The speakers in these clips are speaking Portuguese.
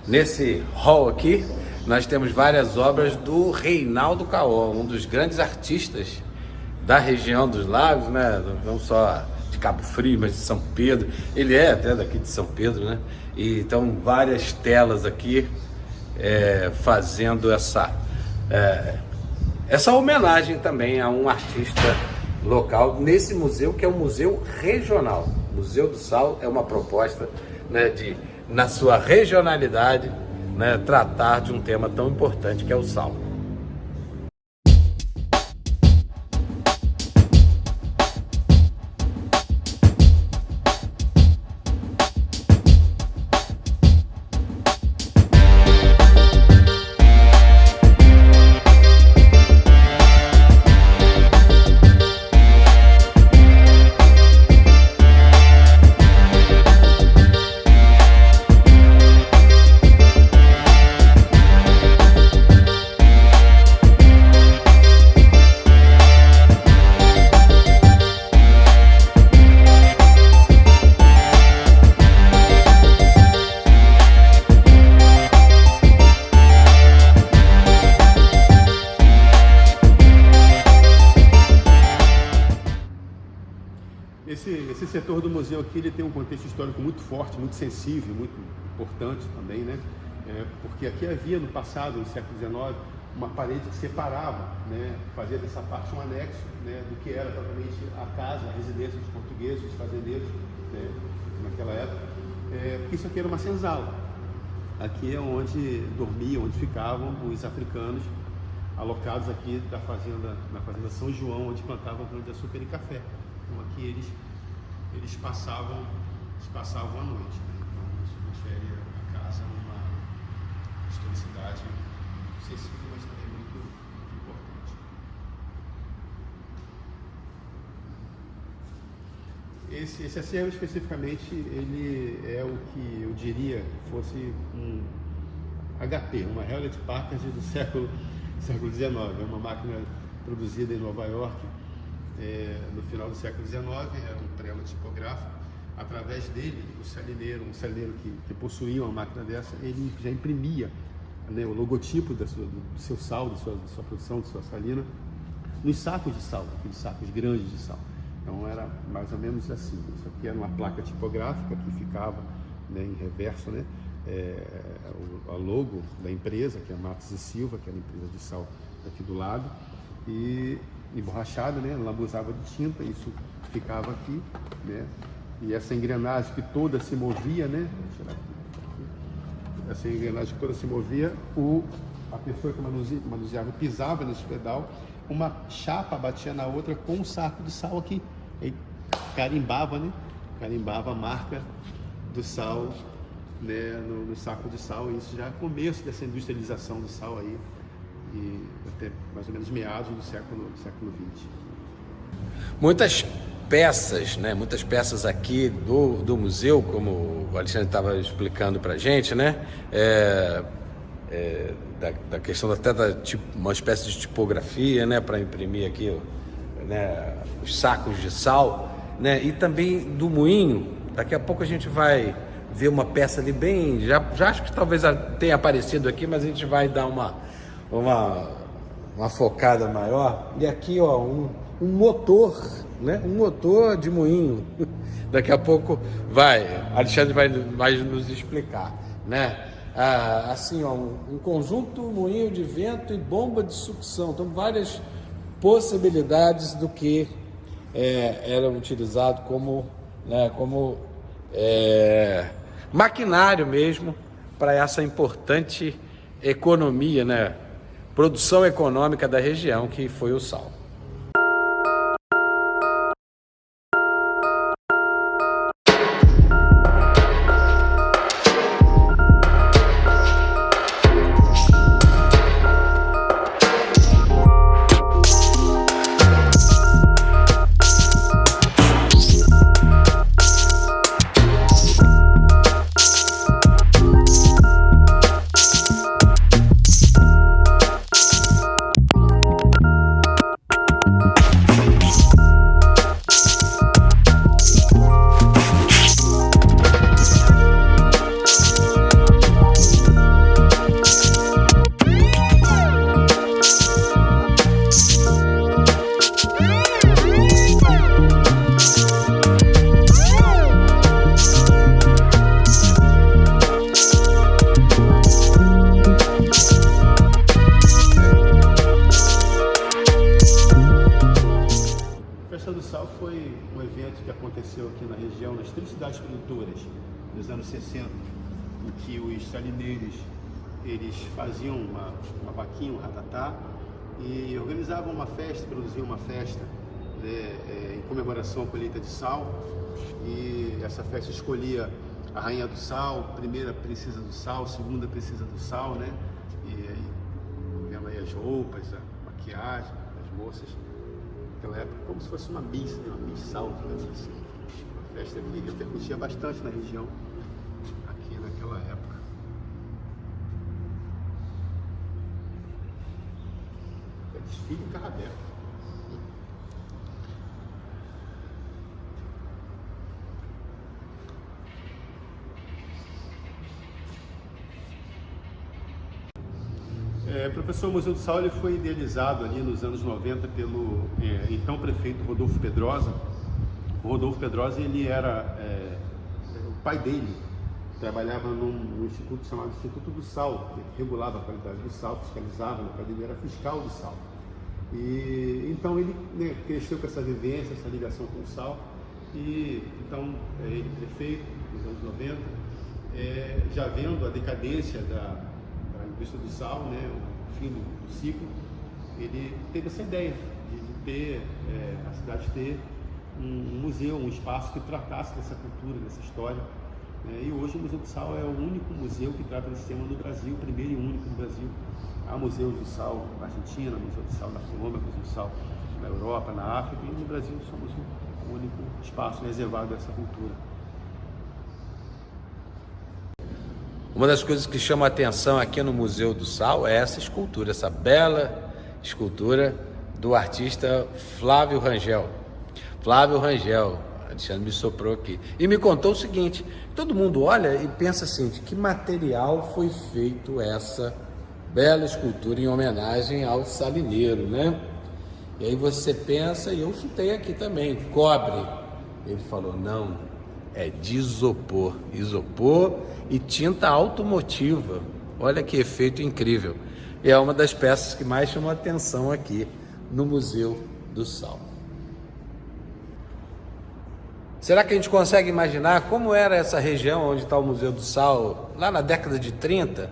Nesse hall aqui, nós temos várias obras do Reinaldo Caó, um dos grandes artistas da região dos lagos, né? Não só de Cabo Frio, mas de São Pedro. Ele é até daqui de São Pedro, né? E então várias telas aqui fazendo essa homenagem também a um artista local nesse museu, que é um museu regional. O Museu do Sal é uma proposta, né, de, na sua regionalidade, né, tratar de um tema tão importante que é o sal. Esse setor do museu aqui, ele tem um contexto histórico muito forte, muito sensível, muito importante também, né? Porque aqui havia no passado, no século XIX, uma parede que separava, né? Fazia dessa parte um anexo, né? Do que era propriamente a casa, a residência dos portugueses, dos fazendeiros, né? Naquela época, porque isso aqui era uma senzala. Aqui é onde dormiam, onde ficavam os africanos alocados aqui na fazenda São João, onde plantavam cana-de-açúcar e café. Então aqui eles passavam a noite, né? Então isso confere à casa uma historicidade sensível, mas também muito importante. Esse acervo especificamente, ele é o que eu diria que fosse um HP, uma Hewlett Packard do século XIX. É uma máquina produzida em Nova York no final do século XIX, era um trelo tipográfico. Através dele, um salineiro que possuía uma máquina dessa, ele já imprimia, né, o logotipo do seu sal, da sua produção, de sua salina, nos sacos de sal, aqueles sacos grandes de sal. Então era mais ou menos assim. Isso aqui era uma placa tipográfica que ficava, né, em reverso, né, a logo da empresa, que é a Matos e Silva, que era a empresa de sal aqui do lado, e emborrachada, né, lambuzava de tinta, isso ficava aqui, né, e essa engrenagem que toda se movia, né, vou tirar aqui, essa engrenagem que toda se movia, a pessoa que manuseava pisava nesse pedal, uma chapa batia na outra com um saco de sal aqui, e carimbava, né, carimbava a marca do sal, né, no saco de sal. E isso já é o começo dessa industrialização do sal aí, e até mais ou menos meados do século XX. Muitas peças, né? Muitas peças aqui do museu, como o Alexandre estava explicando para a gente, né? Da questão até uma espécie de tipografia, né? Para imprimir aqui, né, os sacos de sal, né? E também do moinho. Daqui a pouco a gente vai ver uma peça ali bem... Já acho que talvez tenha aparecido aqui, mas a gente vai dar uma focada maior. E aqui, ó, um motor, né? Um motor de moinho. Daqui a pouco Alexandre vai nos explicar, né? Assim, ó, um conjunto moinho de vento e bomba de sucção. Então, várias possibilidades do que era utilizado como maquinário mesmo para essa importante economia, né? Produção econômica da região, que foi o sal. aqui na região, nas 3 cidades produtoras, nos anos 60, em que os salineiros eles faziam uma vaquinha, um ratatá, e organizavam uma festa, produziam uma festa, né, em comemoração à colheita de sal, e essa festa escolhia a rainha do sal, primeira princesa do sal, segunda princesa do sal, né? E aí, vendo aí as roupas, a maquiagem das moças, naquela época, como se fosse uma miss, né? Uma miss sal, digamos assim. Uma festa que repercutia bastante na região, aqui naquela época. Desfile em carro aberto. Professor, o Museu do Sal ele foi idealizado ali nos anos 90 pelo então prefeito Rodolfo Pedrosa. O Rodolfo Pedrosa, ele era o pai dele trabalhava num instituto chamado Instituto do Sal, que regulava a qualidade do sal, fiscalizava, o pai dele era fiscal do sal. E então ele, né, cresceu com essa vivência, essa ligação com o sal, e então ele prefeito nos anos 90, já vendo a decadência da indústria do sal, né, o fim do ciclo, ele teve essa ideia de ter, a cidade ter um museu, um espaço que tratasse dessa cultura, dessa história. E hoje o Museu do Sal é o único museu que trata desse tema no Brasil, o primeiro e único no Brasil. Há museus do sal na Argentina, museu do sal na Colômbia, museu do sal na Europa, na África, e no Brasil somos o único espaço reservado a essa cultura. Uma das coisas que chama a atenção aqui no Museu do Sal é essa escultura, essa bela escultura do artista Flávio Rangel. Flávio Rangel, Alexandre me soprou aqui, e me contou o seguinte: todo mundo olha e pensa assim, de que material foi feito essa bela escultura em homenagem ao salineiro, né? E aí você pensa, e eu chutei aqui também, cobre. Ele falou, não, é de isopor, isopor e tinta automotiva. Olha que efeito incrível. E é uma das peças que mais chamou a atenção aqui no Museu do Sal. Será que a gente consegue imaginar como era essa região onde está o Museu do Sal lá na década de 30?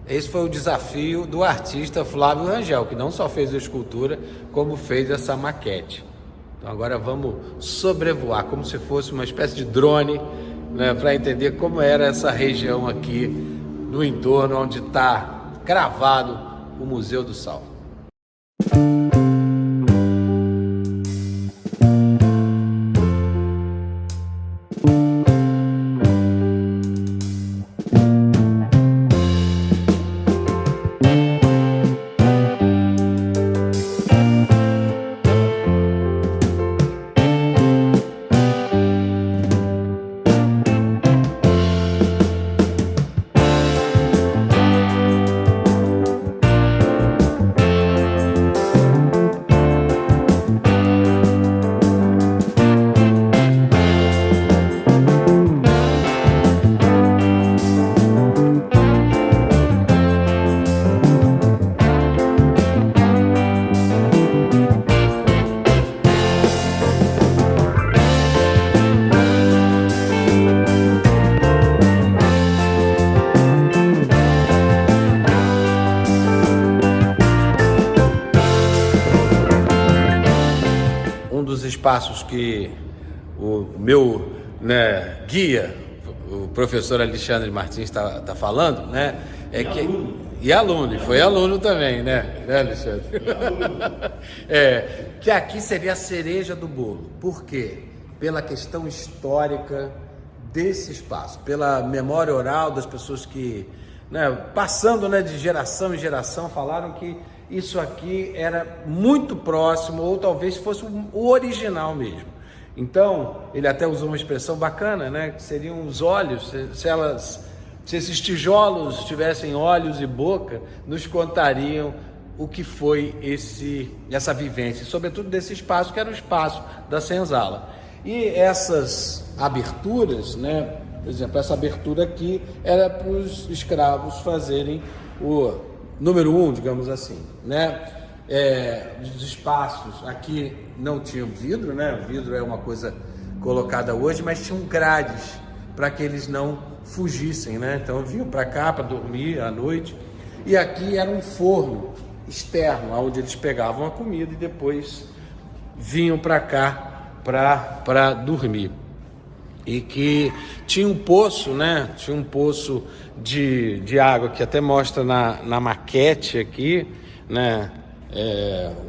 Esse foi o desafio do artista Flávio Rangel, que não só fez a escultura, como fez essa maquete. Então agora vamos sobrevoar, como se fosse uma espécie de drone, né, para entender como era essa região aqui no entorno onde está cravado o Museu do Sal. Passos que o meu, né, guia, o professor Alexandre Martins está falando, né, e aluno, e foi aluno também, né Alexandre? Que aqui seria a cereja do bolo. Por quê? Pela questão histórica desse espaço, pela memória oral das pessoas que, né, passando, né, de geração em geração, falaram que isso aqui era muito próximo, ou talvez fosse o original mesmo. Então, ele até usou uma expressão bacana, né? Que seriam os olhos, se esses tijolos tivessem olhos e boca, nos contariam o que foi essa vivência, sobretudo desse espaço, que era o espaço da senzala. E essas aberturas, né? Por exemplo, essa abertura aqui era para os escravos fazerem o número 1, digamos assim, né? Os espaços aqui não tinham vidro, né? O vidro é uma coisa colocada hoje, mas tinham grades para que eles não fugissem, né? Então vinham para cá para dormir à noite, e aqui era um forno externo, onde eles pegavam a comida e depois vinham para cá para dormir. E que tinha um poço, né? Tinha um poço de água que até mostra na maquete aqui, né?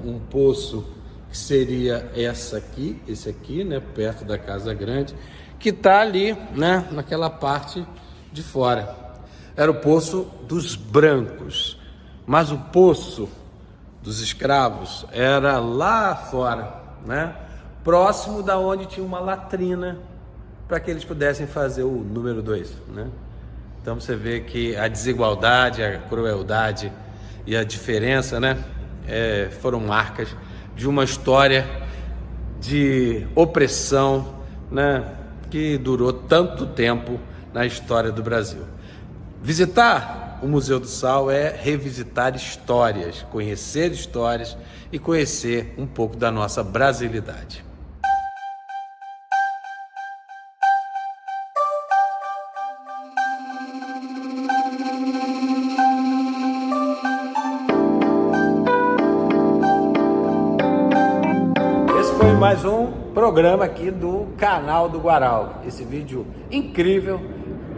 Um poço que seria esse aqui, né? Perto da Casa Grande, que está ali, né? Naquela parte de fora. Era o poço dos brancos, mas o poço dos escravos era lá fora, né? Próximo da onde tinha uma latrina, para que eles pudessem fazer o número 2, né? Então você vê que a desigualdade, a crueldade e a diferença, né? Foram marcas de uma história de opressão, né? Que durou tanto tempo na história do Brasil. Visitar o Museu do Sal é revisitar histórias, conhecer histórias e conhecer um pouco da nossa brasilidade. Mais um programa aqui do canal do Guaral. Esse vídeo incrível,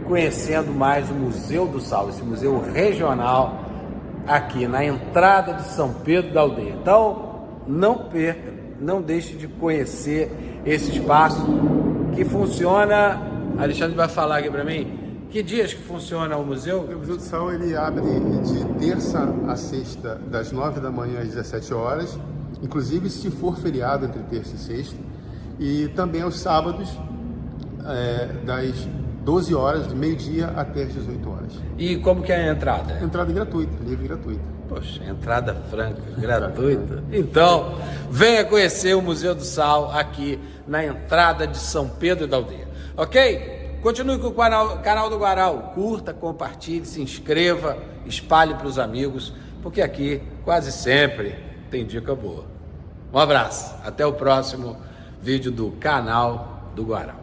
conhecendo mais o Museu do Sal, esse museu regional aqui na entrada de São Pedro da Aldeia. Então, não perca, não deixe de conhecer esse espaço que funciona. Alexandre vai falar aqui para mim, que dias que funciona o museu? O Museu do Sal ele abre de terça a sexta, das 9 da manhã às 17 horas. Inclusive se for feriado entre terça e sexta, e também aos sábados, das 12 horas, de meio-dia até as 18 horas. E como que é a entrada? Entrada gratuita, livre gratuita. Poxa, entrada franca, gratuita. Então, venha conhecer o Museu do Sal aqui na entrada de São Pedro da Aldeia, ok? Continue com o canal do Guaral, curta, compartilhe, se inscreva, espalhe para os amigos, porque aqui quase sempre tem dica boa. Um abraço, até o próximo vídeo do canal do Guaral.